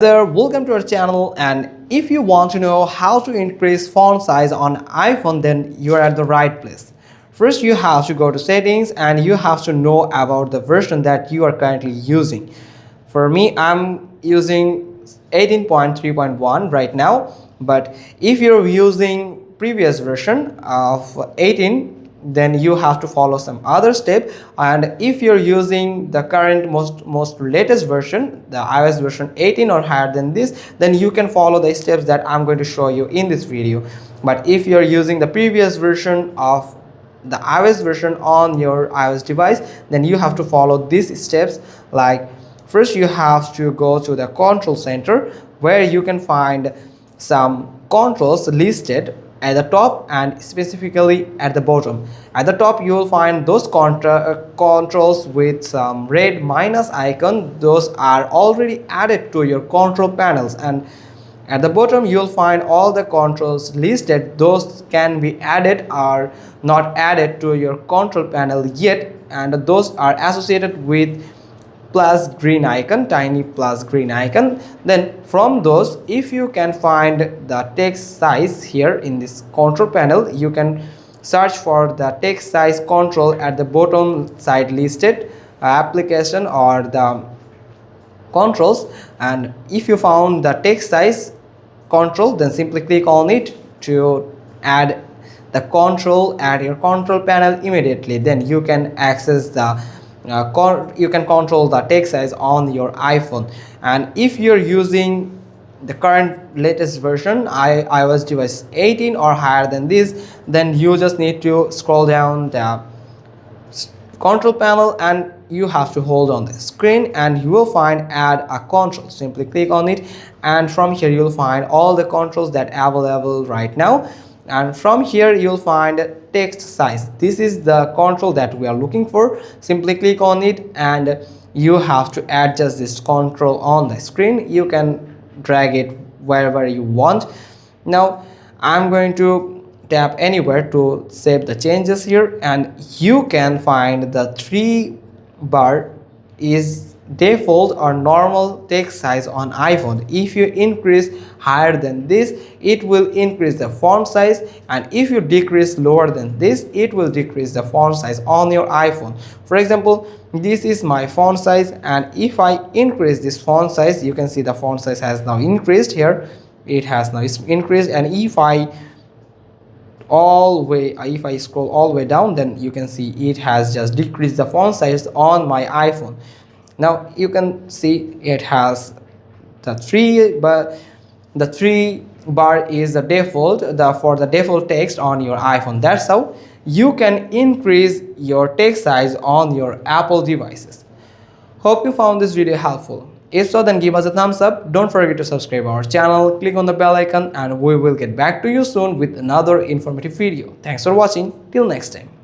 There, welcome to our channel, and if you want to know how to increase font size on iPhone, then you are at the right place. First, you have to go to settings and you have to know about the version that you are currently using. For me, I'm using 18.3.1 right now, but if you're using previous version of 18, then you have to follow some other step. And if you're using the current most latest version, the iOS version 18 or higher than this, then you can follow the steps that I'm going to show you in this video. But if you're using the previous version of the iOS version on your iOS device, then you have to follow these steps. Like, first you have to go to the control center, where you can find some controls listed at the top and specifically at the bottom. At the top you will find those controls with some red minus icon. Those are already added to your control panels, and at the bottom you'll find all the controls listed. Those can be added or not added to your control panel yet, and those are associated with plus green icon, tiny plus green icon. Then from those, if you can find the text size here in this control panel, you can search for the text size control at the bottom side listed application or the controls. And if you found the text size control, then simply click on it to add the control at your control panel immediately. Then you can access the you can control the text size on your iPhone. And if you're using the current latest version, iOS device 18 or higher than this, then you just need to scroll down the control panel and you have to hold on the screen and you will find add a control. Simply click on it, and from here you'll find all the controls that are available right now. And from here you'll find text size. This is the control that we are looking for. Simply click on it and you have to adjust this control on the screen. You can drag it wherever you want. Now I'm going to tap anywhere to save the changes here, and you can find the 3 bar is default or normal text size on iPhone. If you increase higher than this, it will increase the font size, and if you decrease lower than this, it will decrease the font size on your iPhone. For example, this is my font size, and if I increase this font size, you can see the font size has now increased here. It has now increased, and if I scroll all the way down, then you can see it has just decreased the font size on my iPhone. Now you can see it has the 3, but the 3 bar is the default for the default text on your iPhone. That's how you can increase your text size on your Apple devices. Hope you found this video helpful. If so, then give us a thumbs up. Don't forget to subscribe our channel, click on the bell icon, and we will get back to you soon with another informative video. Thanks for watching. Till next time.